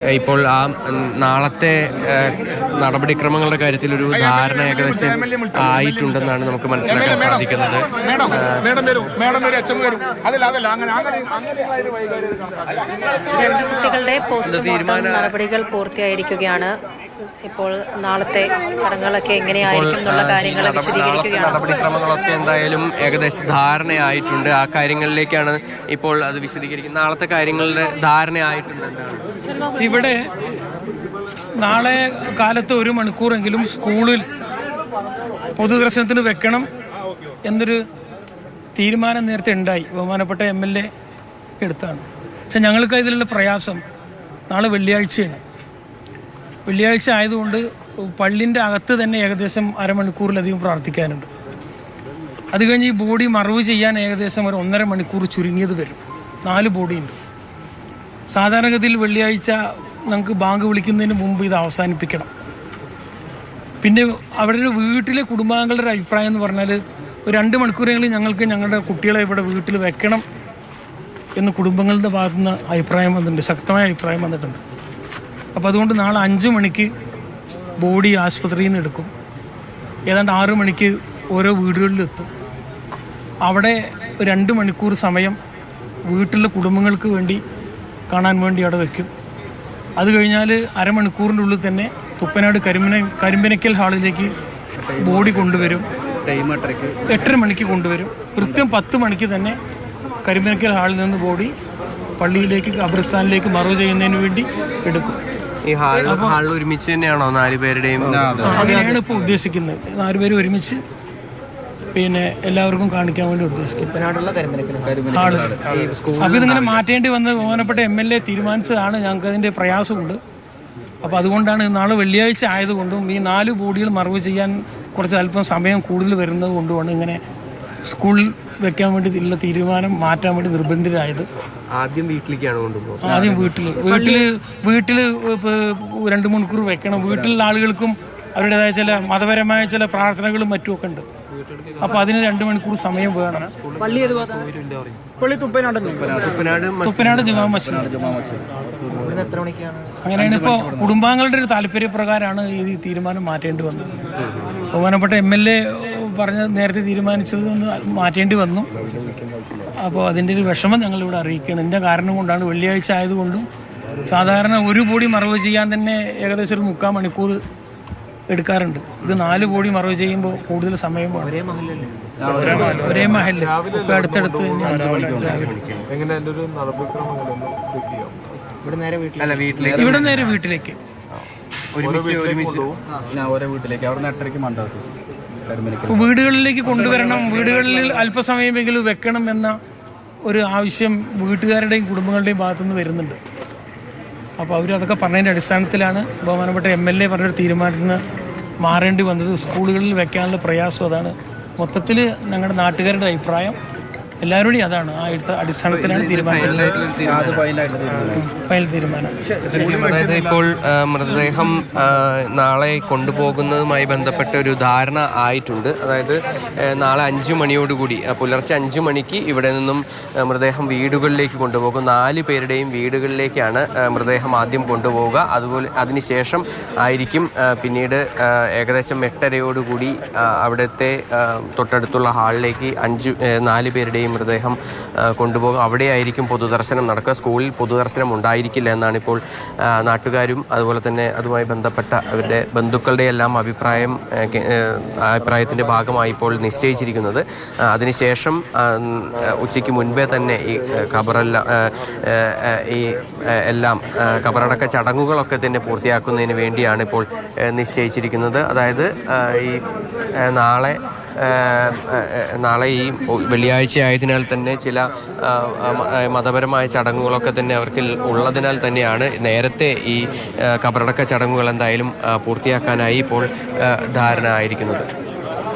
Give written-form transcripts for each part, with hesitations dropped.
ഇപ്പോൾ ആ നാളത്തെ നടപടിക്രമങ്ങളുടെ കാര്യത്തിൽ ഒരു ധാരണ ഏകദേശം ആയിട്ടുണ്ടെന്നാണ് നമുക്ക് മനസ്സിലാക്കാൻ സാധിക്കുന്നത്. കുട്ടികളുടെ പോസ്റ്റ്മോർട്ടം നടപടികൾ പൂർത്തിയായിരിക്കുകയാണ്. ഇപ്പോൾ നാളത്തെ ചടങ്ങുകളൊക്കെ എങ്ങനെയായിരിക്കും എന്നുള്ള കാര്യങ്ങൾ വിശദീകരിക്കുകയാണ്. നടപടിക്രമങ്ങളൊക്കെ എന്തായാലും ഏകദേശം ധാരണയായിട്ടുണ്ട്. ആ കാര്യങ്ങളിലേക്കാണ് ഇപ്പോൾ അത് വിശദീകരിക്കുന്നത്. നാളത്തെ കാര്യങ്ങളുടെ ധാരണയായിട്ടുണ്ട്. ഇവിടെ നാളെ കാലത്ത് 1 മണിക്കൂറെങ്കിലും സ്കൂളിൽ പൊതുദർശനത്തിന് വെക്കണം എന്നൊരു തീരുമാനം നേരത്തെ ഉണ്ടായി. ബഹുമാനപ്പെട്ട MLA എടുത്താണ്. പക്ഷെ ഞങ്ങൾക്ക് ഇതിലുള്ള പ്രയാസം നാളെ വെള്ളിയാഴ്ചയാണ്. വെള്ളിയാഴ്ച ആയതുകൊണ്ട് പള്ളിൻ്റെ അകത്ത് തന്നെ ഏകദേശം അരമണിക്കൂറിലധികം പ്രാർത്ഥിക്കാനുണ്ട്. അത് കഴിഞ്ഞ് ഈ ബോഡി മറവ് ചെയ്യാൻ ഏകദേശം ഒരു 1.5 മണിക്കൂർ ചുരുങ്ങിയത് വരും. 4 ബോഡിയുണ്ട്. സാധാരണഗതിയിൽ വെള്ളിയാഴ്ച നമുക്ക് ബാങ്ക് വിളിക്കുന്നതിന് മുമ്പ് ഇത് അവസാനിപ്പിക്കണം. പിന്നെ അവരുടെ വീട്ടിലെ കുടുംബാംഗങ്ങളുടെ അഭിപ്രായം എന്ന് പറഞ്ഞാൽ ഒരു 2 മണിക്കൂറെങ്കിലും ഞങ്ങൾക്ക് ഞങ്ങളുടെ കുട്ടികളെ ഇവിടെ വീട്ടിൽ വെക്കണം എന്ന് കുടുംബങ്ങളുടെ ഭാഗത്തുനിന്ന് അഭിപ്രായം വന്നിട്ടുണ്ട്, ശക്തമായ അഭിപ്രായം വന്നിട്ടുണ്ട്. അപ്പോൾ അതുകൊണ്ട് നാളെ 5 മണിക്ക് ബോഡി ആശുപത്രിയിൽ നിന്ന് എടുക്കും. ഏതാണ്ട് 6 മണിക്ക് ഓരോ വീടുകളിലെത്തും. അവിടെ 2 മണിക്കൂർ സമയം വീട്ടിലെ കുടുംബങ്ങൾക്ക് വേണ്ടി കാണാൻ വേണ്ടി അവിടെ വയ്ക്കും. അത് കഴിഞ്ഞാൽ അരമണിക്കൂറിൻ്റെ ഉള്ളിൽ തന്നെ തുപ്പനാട് കരിമ്പനക്കൽ ഹാളിലേക്ക് ബോഡി കൊണ്ടുവരും. 8:30 മണിക്ക് കൊണ്ടുവരും. കൃത്യം 10 മണിക്ക് തന്നെ കരിമ്പനക്കൽ ഹാളിൽ നിന്ന് ബോഡി പള്ളിയിലേക്ക് ഖബർസ്ഥാനിലേക്ക് മറവ് ചെയ്യുന്നതിന് വേണ്ടി എടുക്കും. ഈ ഹാളിൽ ഒരുമിച്ച് തന്നെയാണോ 4 പേരുടെയും? അങ്ങനെയാണ് ഇപ്പോൾ ഉദ്ദേശിക്കുന്നത്. 4 പേര് ഒരുമിച്ച് പിന്നെ എല്ലാവർക്കും കാണിക്കാൻ വേണ്ടി ഉദ്ദേശിക്കും. അപ്പോൾ ഇതിങ്ങനെ മാറ്റേണ്ടി വന്ന് ബഹുമാനപ്പെട്ട MLA തീരുമാനിച്ചതാണ്. ഞങ്ങൾക്ക് അതിൻ്റെ പ്രയാസമുണ്ട്. അപ്പോൾ അതുകൊണ്ടാണ് നാളെ വെള്ളിയാഴ്ച ആയതുകൊണ്ടും ഈ 4 ബോഡികൾ മറവ് ചെയ്യാൻ കുറച്ച് അല്പം സമയം കൂടുതൽ വരുന്നത് കൊണ്ടുമാണ് ഇങ്ങനെ സ്കൂളിൽ വെക്കാൻ വേണ്ടി ഉള്ള തീരുമാനം മാറ്റാൻ വേണ്ടി നിർബന്ധിതരായത്. ആദ്യം വീട്ടിലേക്കാണ് കൊണ്ടുപോകുന്നത്. ആദ്യം വീട്ടിൽ 2 മണിക്കൂർ വെക്കണം. വീട്ടിലുള്ള ആളുകൾക്കും അവരുടേതായ ചില മതപരമായ ചില പ്രാർത്ഥനകളും മറ്റുമൊക്കെ ഉണ്ട്. അപ്പോൾ അതിന് 2 മണിക്കൂർ സമയം വേണം. തുപ്പനാട് ജുമാ മസ്ജിദ്. അങ്ങനെയാണ് ഇപ്പോൾ കുടുംബാംഗങ്ങളുടെ ഒരു താല്പര്യപ്രകാരമാണ് ഈ തീരുമാനം മാറ്റേണ്ടി വന്നത്. ബഹുമാനപ്പെട്ട MLA പറഞ്ഞ് നേരത്തെ തീരുമാനിച്ചത് മാറ്റേണ്ടി വന്നു. അപ്പോൾ അതിൻ്റെ ഒരു വിഷമം ഞങ്ങളിവിടെ അറിയിക്കുകയാണ്. ഇതിൻ്റെ കാരണം കൊണ്ടാണ് വെള്ളിയാഴ്ച ആയതുകൊണ്ടും സാധാരണ ഒരു ബോഡി മറവ് ചെയ്യാൻ തന്നെ ഏകദേശം ഒരു 3/4 മണിക്കൂർ എടുക്കാറുണ്ട്. ഇത് 4 ബോഡി മറവ് ചെയ്യുമ്പോൾ കൂടുതൽ സമയം ഒരേ മഹല്ല് ഒക്കെ അടുത്തടുത്ത് ഇവിടെ നേരെ വീട്ടിലേക്ക് വീടുകളിലേക്ക് കൊണ്ടുവരണം. വീടുകളിൽ അല്പസമയമെങ്കിലും വെക്കണം എന്ന ഒരു ആവശ്യം വീട്ടുകാരുടെയും കുടുംബങ്ങളുടെയും ഭാഗത്തുനിന്ന് വരുന്നുണ്ട്. അപ്പോൾ അവരതൊക്കെ പറഞ്ഞതിൻ്റെ അടിസ്ഥാനത്തിലാണ് ബഹുമാനപ്പെട്ട MLA പറഞ്ഞൊരു തീരുമാനത്തിൽ നിന്ന് മാറേണ്ടി വന്നത്. സ്കൂളുകളിൽ വെക്കാനുള്ള പ്രയാസം അതാണ്. മൊത്തത്തിൽ ഞങ്ങളുടെ നാട്ടുകാരുടെ അഭിപ്രായം എല്ലാവരുടെയും അതാണ്. ആ അടിസ്ഥാനത്തിലാണ് ഫൈനൽ തീരുമാനം. അതായത് ഇപ്പോൾ മൃതദേഹം നാളെ കൊണ്ടുപോകുന്നതുമായി ബന്ധപ്പെട്ട ഒരു ധാരണ ആയിട്ടുണ്ട്. അതായത് നാളെ 5 മണിയോടുകൂടി പുലർച്ചെ 5 മണിക്ക് ഇവിടെ നിന്നും മൃതദേഹം വീടുകളിലേക്ക് കൊണ്ടുപോകും. 4 പേരുടെയും വീടുകളിലേക്കാണ് മൃതദേഹം ആദ്യം കൊണ്ടുപോവുക. അതുപോലെ അതിനുശേഷം ആയിരിക്കും പിന്നീട് ഏകദേശം 8:30 അവിടുത്തെ തൊട്ടടുത്തുള്ള ഹാളിലേക്ക് 4 പേരുടെയും മൃതദേഹം കൊണ്ടുപോകും. അവിടെയായിരിക്കും പൊതുദർശനം നടക്കുക. സ്കൂളിൽ പൊതുദർശനം ഉണ്ടായിരിക്കില്ല എന്നാണ് ഇപ്പോൾ നാട്ടുകാരും അതുപോലെ തന്നെ അതുമായി ബന്ധപ്പെട്ട അവരുടെ ബന്ധുക്കളുടെ എല്ലാം അഭിപ്രായത്തിൻ്റെ ഭാഗമായി ഇപ്പോൾ നിശ്ചയിച്ചിരിക്കുന്നത്. അതിനുശേഷം ഉച്ചയ്ക്ക് മുൻപേ തന്നെ ഈ ഖബറടക്ക ചടങ്ങുകളൊക്കെ തന്നെ പൂർത്തിയാക്കുന്നതിന് വേണ്ടിയാണ് ഇപ്പോൾ നിശ്ചയിച്ചിരിക്കുന്നത്. അതായത് ഈ നാളെ ഈ വെള്ളിയാഴ്ച ആയതിനാൽ തന്നെ ചില മതപരമായ ചടങ്ങുകളൊക്കെ തന്നെ അവർക്ക് ഉള്ളതിനാൽ തന്നെയാണ് നേരത്തെ ഈ ഖബറടക്ക ചടങ്ങുകൾ എന്തായാലും പൂർത്തിയാക്കാനായി ഇപ്പോൾ ധാരണ ആയിരിക്കുന്നത്.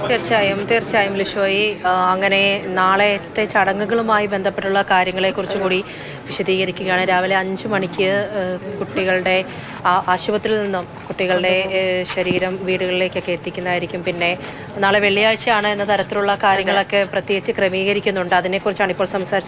തീർച്ചയായും ലിഷോയി, അങ്ങനെ നാളത്തെ ചടങ്ങുകളുമായി ബന്ധപ്പെട്ടുള്ള കാര്യങ്ങളെക്കുറിച്ചും കൂടി വിശദീകരിക്കുകയാണ്. രാവിലെ 5 മണിക്ക് കുട്ടികളുടെ ആശുപത്രിയിൽ നിന്നും കുട്ടികളുടെ ശരീരം വീടുകളിലേക്കൊക്കെ എത്തിക്കുന്നതായിരിക്കും. പിന്നെ നാളെ വെള്ളിയാഴ്ചയാണ് എന്ന തരത്തിലുള്ള കാര്യങ്ങളൊക്കെ പ്രത്യേകിച്ച് ക്രമീകരിക്കുന്നുണ്ട്. അതിനെക്കുറിച്ചാണ് ഇപ്പോൾ സംസാരിച്ചത്.